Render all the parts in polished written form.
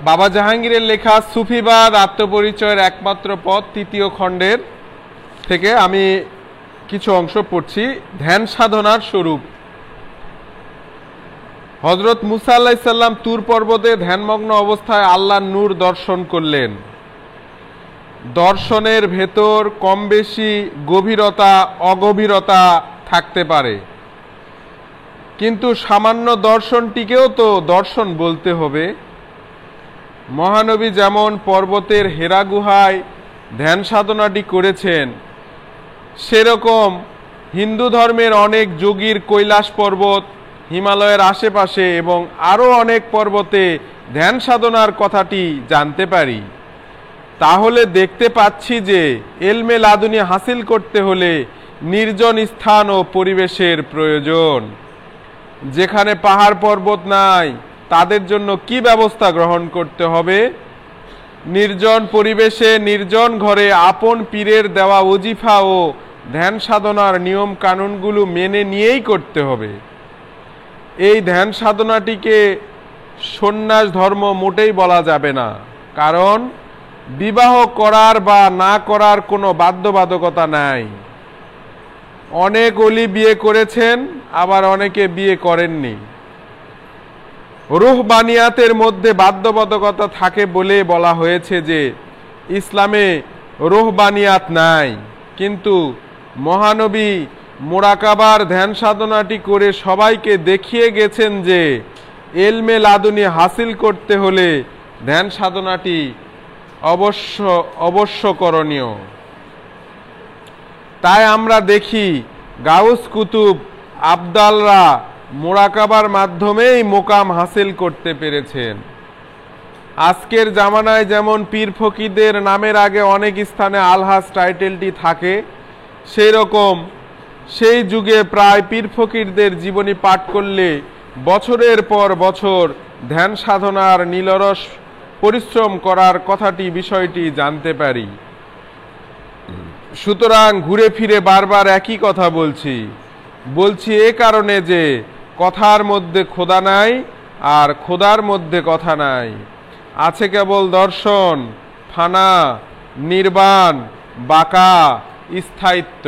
বাবা জাহাঙ্গীরের লেখা সুফিবাদ আত্মপরিচয়ের একমাত্র পথ তৃতীয় খণ্ডের থেকে আমি কিছু অংশ পড়ছি। ধ্যান সাধনার স্বরূপ। হযরত মুসা আলাইহিস সালাম তুর পর্বতে ধ্যানমগ্ন অবস্থায় আল্লাহর নূর দর্শন করলেন। দর্শনের ভেতর কম বেশি গভীরতা অগভীরতা থাকতে পারে, কিন্তু সামান্য দর্শনটিকেও তো দর্শন বলতে হবে। মহানবী যেমন পর্বতের হেরা গুহায় ধ্যান সাধনাটি করেছেন, সেরকম হিন্দু ধর্মের অনেক যোগীর কৈলাস পর্বত, হিমালয়ের আশেপাশে এবং আরও অনেক পর্বতে ধ্যান সাধনার কথাটি জানতে পারি। তাহলে দেখতে পাচ্ছি যে এলমে লাদুনি হাসিল করতে হলে নির্জন স্থান ও পরিবেশের প্রয়োজন। যেখানে পাহাড় পর্বত নাই তাদের জন্য কি ব্যবস্থা গ্রহণ করতে হবে? নির্জন পরিবেশে নির্জন ঘরে আপন পীরের দেওয়া ওজিফা ও ধ্যান সাধনার নিয়ম কানুনগুলো মেনে নিয়েই করতে হবে। এই ধ্যান সাধনাটিকে সন্ন্যাস ধর্ম মোটেই বলা যাবে না, কারণ বিবাহ করার বা না করার কোনো বাধ্যবাধকতা নাই। অনেক ওলি বিয়ে করেছেন, আবার অনেকে বিয়ে করেননি। রুহবানিয়াতের মধ্যে বাধ্যবাধকতা থাকে বলে বলা হয়েছে যে ইসলামে রুহবানিয়াত নাই, কিন্তু মহানবী মুরাকাবার ধ্যান সাধনাটি করে সবাইকে দেখিয়ে গেছেন যে এলমে লাদুনি হাসিল করতে হলে ধ্যান সাধনাটি অবশ্য করণীয়। তাই আমরা দেখি গাউস কুতুব আবদালরা মুরাকাবার মাধ্যমেই মোকাম হাসিল করতে পেরেছেন। আজকের জামানায় যেমন পীর ফকিরদের নামের আগে অনেক স্থানে আলহাজ টাইটেলটি থাকে, সেই রকম সেই যুগে প্রায় পীর ফকিরদের জীবনী পাঠ করলে বছরের পর বছর ধ্যান সাধনার নীলরস পরিশ্রম করার বিষয়টি জানতে পারি। সুতরাং ঘুরে ফিরে বারবার একই কথা বলছি এ কারণে যে কথার মধ্যে খোদা নাই আর খোদার মধ্যে কথা নাই। আছে কেবল দর্শন, ফানা, নির্বাণ, বাঁকা, স্থায়িত্ব।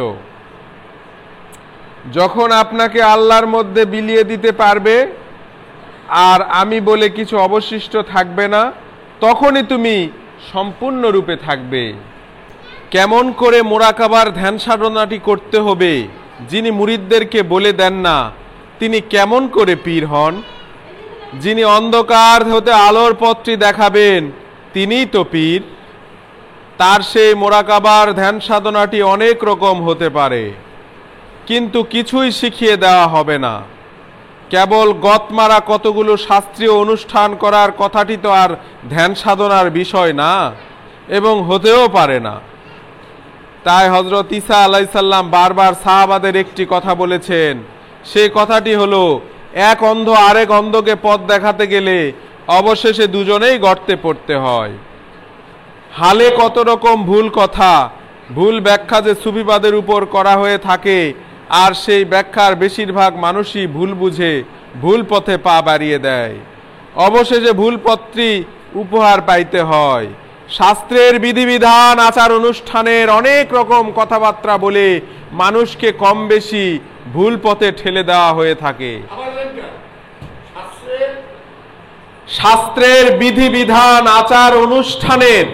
যখন আপনাকে আল্লাহর মধ্যে বিলিয়ে দিতে পারবে আর আমি বলে কিছু অবশিষ্ট থাকবে না, তখনই তুমি সম্পূর্ণরূপে থাকবে। কেমন করে মুরাকাবার ধ্যান সাধনাটি করতে হবে যিনি মুরিদদেরকে বলে দেন না, তিনি কেমন করে পীর হন? যিনি অন্ধকার হতে আলোর পথটি দেখাবেন, তিনিই তো পীর। তার সেই মুরাকাবার ধ্যান সাধনাটি অনেক রকম হতে পারে, কিন্তু কিছুই শিখিয়ে দেওয়া হবে না। কেবল গতমারা কতগুলো শাস্ত্রীয় অনুষ্ঠান করার কথাটি তো আর ধ্যান সাধনার বিষয় না, এবং হতেও পারে না। তাই হযরত ঈসা আলাইহিস সালাম বারবার সাহাবাদের একটি কথা বলেছেন। সেই কথাটি হলো, এক অন্ধ আরেক অন্ধকে পথ দেখাতে গেলে অবশেষে দুজনেই গর্তে পড়তে হয়। হালে কত রকম ভুল কথা, ভুল ব্যাখ্যা যে সুফিবাদের উপর করা হয়ে থাকে, আর সেই ব্যাখ্যার বেশিরভাগ মানুষই ভুল বুঝে ভুল পথে পা বাড়িয়ে দেয়। অবশেষে ভুল পথটি উপহার পাইতে হয়। শাস্ত্রের বিধিবিধান আচার অনুষ্ঠানের অনেক রকম কথাবার্তা বলে মানুষকে কম বেশি ভুল পথে ঠেলে দেওয়া হয়ে থাকে। শাস্ত্রের বিধিবিধান আচার অনুষ্ঠানের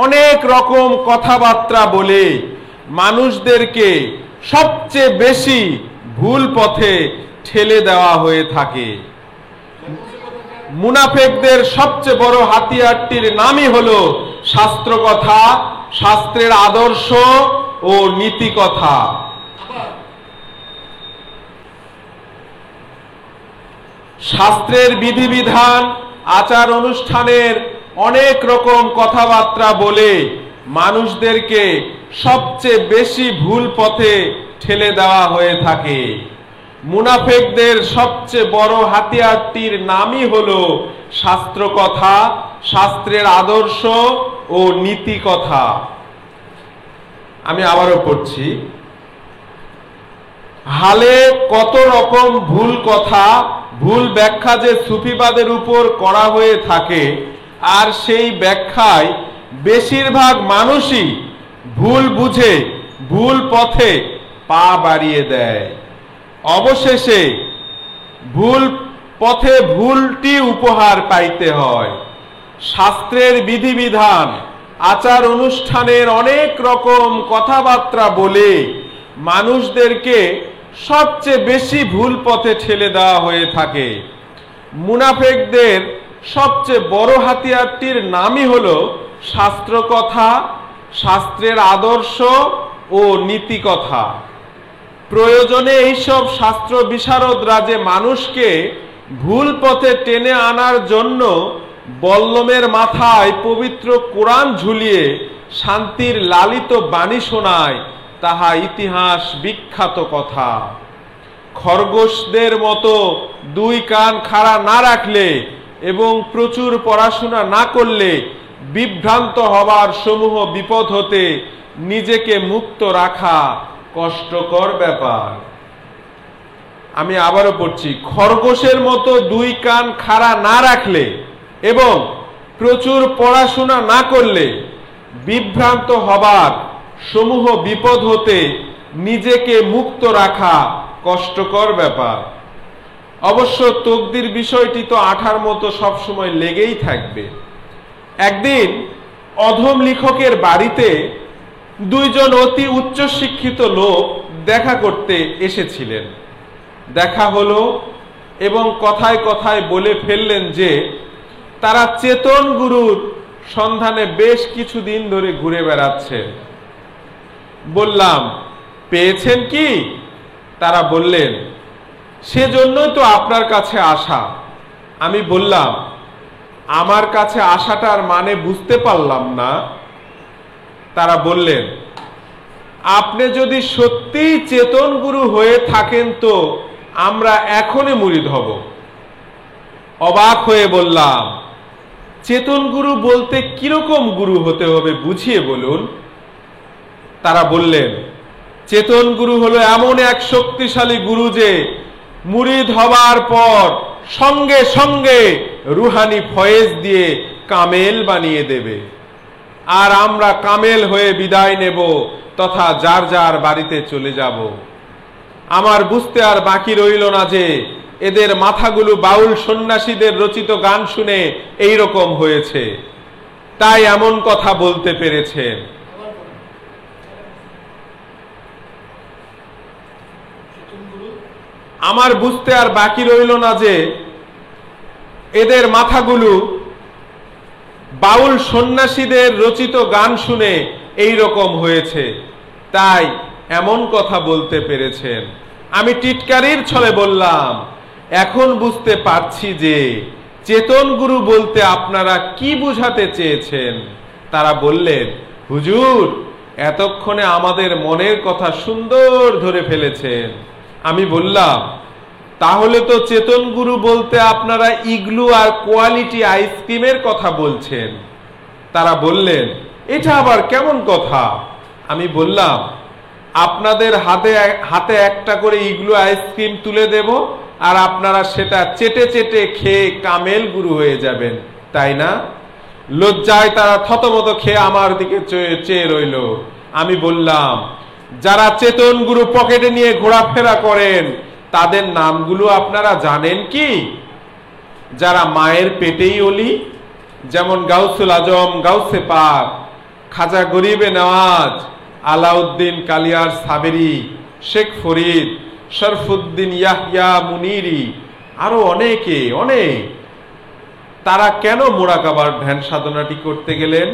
অনেক রকম কথাবার্তা বলে মানুষদেরকে সবচেয়ে বেশি ভুল পথে ঠেলে দেওয়া হয়ে থাকে। মুনাফিকদের সবচেয়ে বড় হাতিয়ারটির নামই হলো শাস্ত্র কথা, শাস্ত্রের আদর্শ ও নীতি কথা। শাস্ত্রের বিধিবিধান আচার অনুষ্ঠানের অনেক রকম কথাবার্তা বলে মানুষদেরকে সবচেয়ে বেশি ভুল পথে ঠেলে দেওয়া হয়ে থাকে। মুনাফিকদের সবচেয়ে বড় হাতিয়ারটির নামই হলো শাস্ত্র কথা, শাস্ত্রের আদর্শ ও নীতি কথা। আমি আবারও পড়ছি। হালে কত রকম ভুল কথা, ভুল ব্যাখ্যা যে সুফিবাদের উপর করা হয়ে থাকে, আর সেই ব্যাখ্যায় বেশিরভাগ মানুষই ভুল বুঝে ভুল পথে পা বাড়িয়ে দেয়। অবশেষে ভুল পথে ভুলটি উপহার পাইতে হয়। শাস্ত্রের বিধিবিধান, আচার অনুষ্ঠানের অনেক রকম কথাবার্তা বলে মানুষদেরকে সবচেয়ে বেশি ভুল পথে ঠেলে দেওয়া হয়ে থাকে। মুনাফেকদের সবচেয়ে বড় হাতিয়ারটির নামই হলো শাস্ত্র কথা, শাস্ত্রের আদর্শ ও নীতি কথা। প্রয়োজনে এইসব শাস্ত্র বিশারদরা যে মানুষকে ভুল পথে টেনে আনার জন্য বল্লমের মাথায় পবিত্র কোরআন ঝুলিয়ে শান্তির লালিত বাণী শোনায়, তাহা ইতিহাস বিখ্যাত কথা। খরগোশদের মতো দুই কান খাড়া না রাখলে এবং প্রচুর পড়াশোনা না করলে বিভ্রান্ত হবার সমূহ বিপদ হতে নিজেকে মুক্ত রাখা কষ্টকর ব্যাপার। আমি আবারও পড়ছি, খরগোশের মতো দুই কান খাড়া না রাখলে এবং প্রচুর পড়াশোনা না করলে বিভ্রান্ত হবার সমূহ বিপদ হতে নিজেকে মুক্ত রাখা কষ্টকর ব্যাপার। অবশ্য তকদির বিষয়টি তো আঠার মতো সবসময় লেগেই থাকবে। একদিন অধম লেখকের বাড়িতে দুইজন অতি উচ্চশিক্ষিত লোক দেখা করতে এসেছিলেন। দেখা হলো এবং কথায় কথায় বলে ফেললেন যে তারা চেতন গুরুর সন্ধানে বেশ কিছুদিন ধরে ঘুরে বেড়াচ্ছেন। বললাম, পেয়েছেন কি? তারা বললেন, সেজন্যই তো আপনার কাছে আসা। আমি বললাম, আমার কাছে আসাটার মানে বুঝতে পারলাম না। তারা বললেন, আপনি যদি সত্যিই চেতন গুরু হয়ে থাকেন তো আমরা এখনই মুরিদ হব। অবাক হয়ে বললাম, চেতন গুরু বলতে কিরকম গুরু হতে হবে বুঝিয়ে বলুন। তারা বললেন, চেতন গুরু হলো এমন এক শক্তিশালী গুরু যে মুরিদ হবার পর সঙ্গে সঙ্গে রুহানি ফয়েজ দিয়ে কামেল বানিয়ে দেবে, আর আমরা কামেল হয়ে বিদায় নেব তথা যার যার বাড়িতে চলে যাব। আমার বুঝতে আর বাকি রইল না যে এদের মাথাগুলো বাউল সন্ন্যাসীদের রচিত গান শুনে এই রকম হয়েছে, তাই এমন কথা বলতে পেরেছেন। আমার বুঝতে আর বাকি রইল না যে এদের মাথাগুলো বাউল সন্ন্যাসীদের রচিত গান শুনে এই রকম হয়েছে, তাই এমন কথা বলতে পেরেছেন। আমি টিটকারির ছলে বললাম, এখন বুঝতে পারছি যে চেতন গুরু বলতে আপনারা কি বুঝাতে চেয়েছেন। তারা বললেন, হুজুর এতক্ষণে আমাদের মনের কথা সুন্দর ধরে ফেলেছেন। আমি বললাম, তাহলে তো চেতন গুরু বলতে আপনারা ইগলু আর কোয়ালিটি আইসক্রিমের কথা বলছেন। তারা বললেন, এটা আবার কেমন কথা? আমি বললাম, আপনাদের হাতে হাতে একটা করে ইগলু আইসক্রিম তুলে দেব, আর আপনারা সেটা চেটে চেটে খেয়ে কামেল গুরু হয়ে যাবেন, তাই না? লজ্জায় তারা থতমত খেয়ে আমার দিকে চেয়ে রইল। আমি বললাম, যারা চেতন গুরু পকেটে নিয়ে ঘোরাফেরা করেন তাদের নামগুলো আপনারা জানেন কি? যারা মায়ের পেটেই অলি, যেমন গাউসুল আজম, গাউসে পাক, খাজা গরিবে নওয়াজ, আলাউদ্দিন কালিয়ার সাবেরি, শেখ ফরিদ, শরফুদ্দিন ইয়াহিয়া মুনিরি, আরো অনেকে অনেক। তারা কেন মুরাকাবার ধ্যান সাধনাটি করতে গেলেন?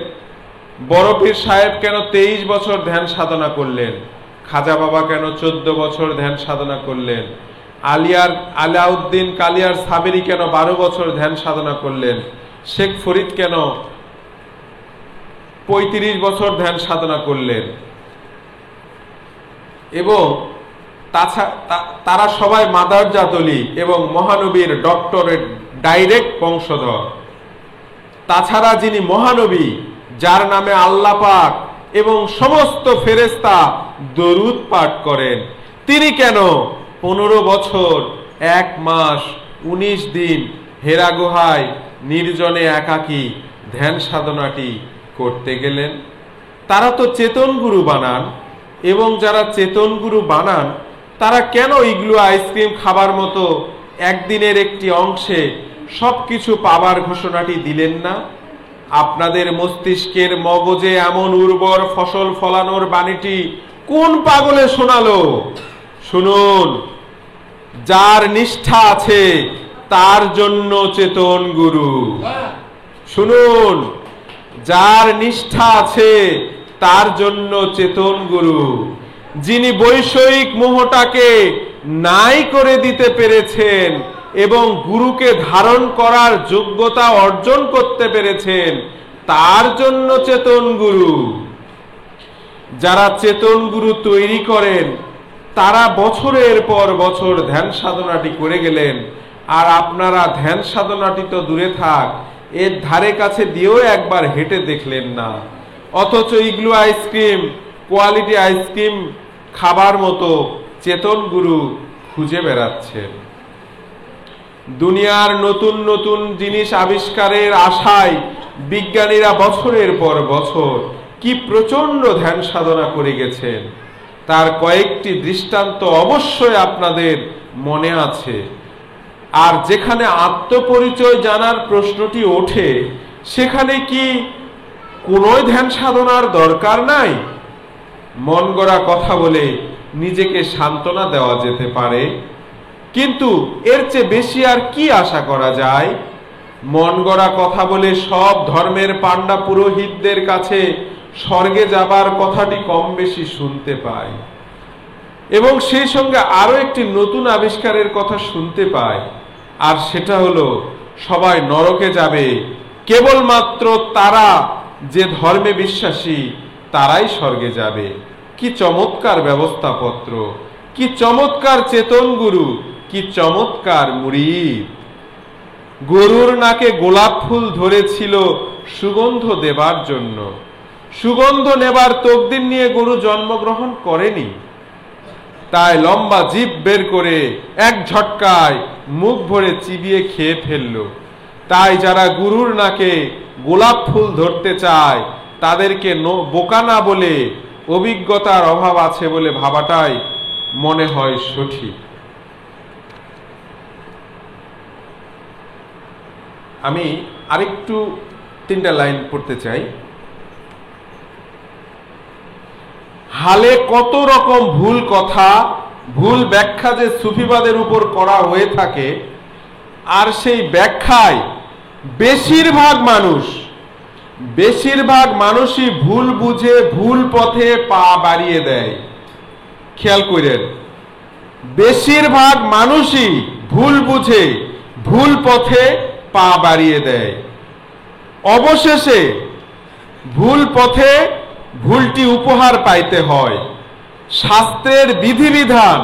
বড় পীর সাহেব কেন 23 বছর ধ্যান সাধনা করলেন? খাজা বাবা কেন 14 বছর ধ্যান সাধনা করলেন? আলাউদ্দিন কালিয়ার সাবেরি কেন 12 বছর ধ্যান সাধনা করলেন? শেখ ফরিদ কেন 35 বছর ধ্যান সাধনা করলেন? এবং তারা সবাই মাদারজাত ওলি এবং মহানবীর ডক্টরেট ডাইরেক্ট বংশধর। তাছাড়া যিনি মহানবী, যার নামে আল্লাহ পাক এবং সমস্ত ফেরেশতা দরুদ পাঠ করেন, তিনি কেন 15 বছর 1 মাস 19 দিন হেরা গুহায় নির্জনে একাকী ধ্যান সাধনাটি করতে গেলেন। তারা তো চেতন গুরু বানান, এবং যারা চেতন গুরু বানান তারা কেন ইগলু আইসক্রিম খাবার মতো একদিনের একটি অংশে সবকিছু পাবার ঘোষণাটি দিলেন না? আপনাদের মস্তিষ্কের মগজে এমন উর্বর ফসল ফলানোর বাণীটি কোন পাগলে শোনালো? শুনুন, যার নিষ্ঠা আছে তার জন্য চেতন গুরু। শুনুন, যার নিষ্ঠা আছে তার জন্য চেতন গুরু। যিনি বৈষয়িক মোহটাকে নাই করে দিতে পেরেছেন এবং গুরুকে ধারণ করার যোগ্যতা অর্জন করতে পেরেছেন, তার জন্য চেতন গুরু। যারা চেতন গুরু তৈরি করেন তারা বছরের পর বছর ধ্যান সাধনাটি করে গেলেন, আর আপনারা ধ্যান সাধনাটি তো দূরে থাক, এর ধারে কাছে দিয়েও একবার হেঁটে দেখলেন না। অথচ ইগলু আইসক্রিম, কোয়ালিটি আইসক্রিম খাবার মতো চেতন গুরু খুঁজে বেড়াচ্ছেন। দুনিয়ার নতুন নতুন জিনিস আবিষ্কারের আশায় বিজ্ঞানীরা বছরের পর বছর কি প্রচন্ড ধ্যান সাধনা করে গেছেন, তার কয়েকটি দৃষ্টান্ত অবশ্যই আপনাদের মনে আছে। আর যেখানে আত্মপরিচয় জানার প্রশ্নটি ওঠে, সেখানে কি কোনো ধ্যান সাধনার দরকার নাই? মন গড়া কথা বলে নিজেকে সান্ত্বনা দেওয়া যেতে পারে, কিন্তু এর চেয়ে বেশি আর কি আশা করা যায়? মন গড়া কথা বলে সব ধর্মের পান্ডা পুরোহিতদের কাছে স্বর্গে যাবার কথাটি কম বেশি শুনতে পাই, এবং সেই সঙ্গে আরো একটি নতুন আবিষ্কারের কথা শুনতে পাই, আর সেটা হলো সবাই নরকে যাবে, কেবলমাত্র তারা যে ধর্মে বিশ্বাসী তারাই স্বর্গে যাবে। কি চমৎকার ব্যবস্থাপত্র, কি চমৎকার চেতন গুরু, কি চমৎকার মুরিদ। গরুর নাকে গোলাপ ফুল ধরেছিল সুগন্ধ দেবার জন্য, সুগন্ধ নেবার তকদির নিয়ে গরু জন্মগ্রহণ করেনি, তাই লম্বা জিভ বের করে এক ঝটকায় মুখ ভরে চিবিয়ে খেয়ে ফেলল। তাই যারা গুরুর নাকে গোলাপ ফুল ধরতে চায় তাদেরকে বোকা না বলে অভিজ্ঞতার অভাব আছে বলে ভাবাটাই মনে হয় সঠিক। আমি আরেকটু 3টা লাইন পড়তে চাই। হালে কত রকম ভুল কথা, ভুল ব্যাখ্যা যে সুফিবাদের উপর করা হয়ে থাকে, আর সেই ব্যাখ্যায় বেশিরভাগ মানুষই ভুল বুঝে ভুল পথে পা বাড়িয়ে দেয়। খেয়াল করেন, বেশিরভাগ মানুষই ভুল বুঝে ভুল পথে পা বাড়িয়ে দেয়। অবশেষে ভুল পথে ভুলটি উপহার পাইতে হয়। শাস্ত্রের বিধিবিধান,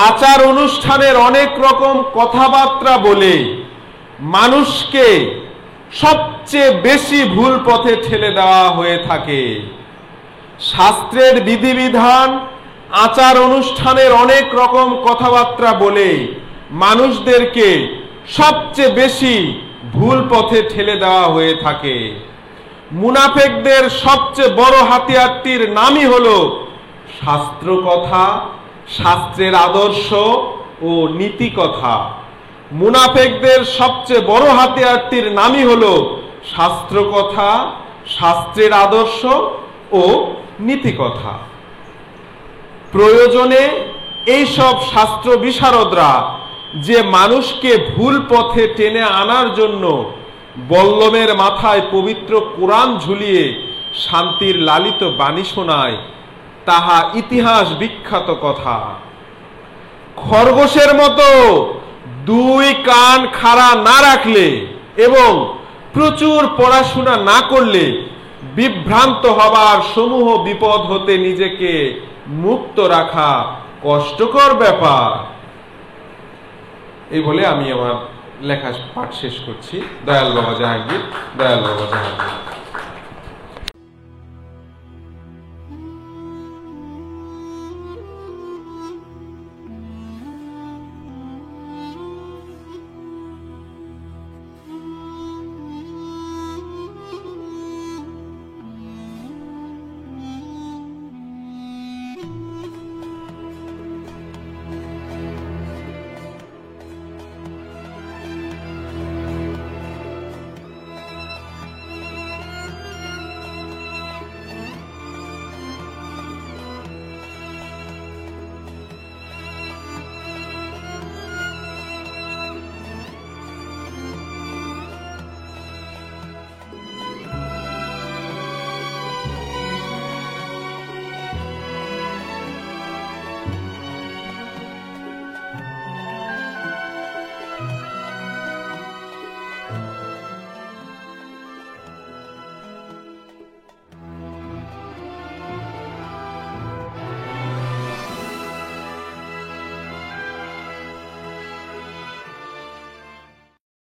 আচার অনুষ্ঠানের অনেক রকম কথাবার্তা বলে মানুষকে সবচেয়ে বেশি ভুল পথে ঠেলে দেওয়া হয়ে থাকে। শাস্ত্রের বিধিবিধান, আচার অনুষ্ঠানের অনেক রকম কথাবার্তা বলে মানুষদেরকে সবচেয়ে বেশি ভুল পথে ঠেলে দেওয়া হয়ে থাকে। মুনাফেকদের সবচেয়ে বড় হাতিয়ারটির নামই হলো শাস্ত্র কথা, শাস্ত্রের আদর্শ ও নীতি কথা। মুনাফেকদের সবচেয়ে বড় হাতিয়ারটির নামই হলো শাস্ত্র কথা, শাস্ত্রের আদর্শ ও নীতি কথা। প্রয়োজনে এইসব শাস্ত্র বিশারদরা যে মানুষকে ভুল পথে টেনে আনার জন্য বল্লমের মাথায় পবিত্র কোরআন ঝুলিয়ে শান্তির লালিত বাণী শোনায়, তাহা ইতিহাস বিখ্যাত কথা। খরগোশের মতো 2 কান খাড়া না রাখলে এবং প্রচুর পড়াশোনা না করলে বিভ্রান্ত হবার সমূহ বিপদ হতে নিজেকে মুক্ত রাখা কষ্টকর ব্যাপার। এই বলে আমি আমার লেখা পাঠ শেষ করছি। দয়াল বাবা জাহাঙ্গীর, দয়াল বাবা জাহাঙ্গীর।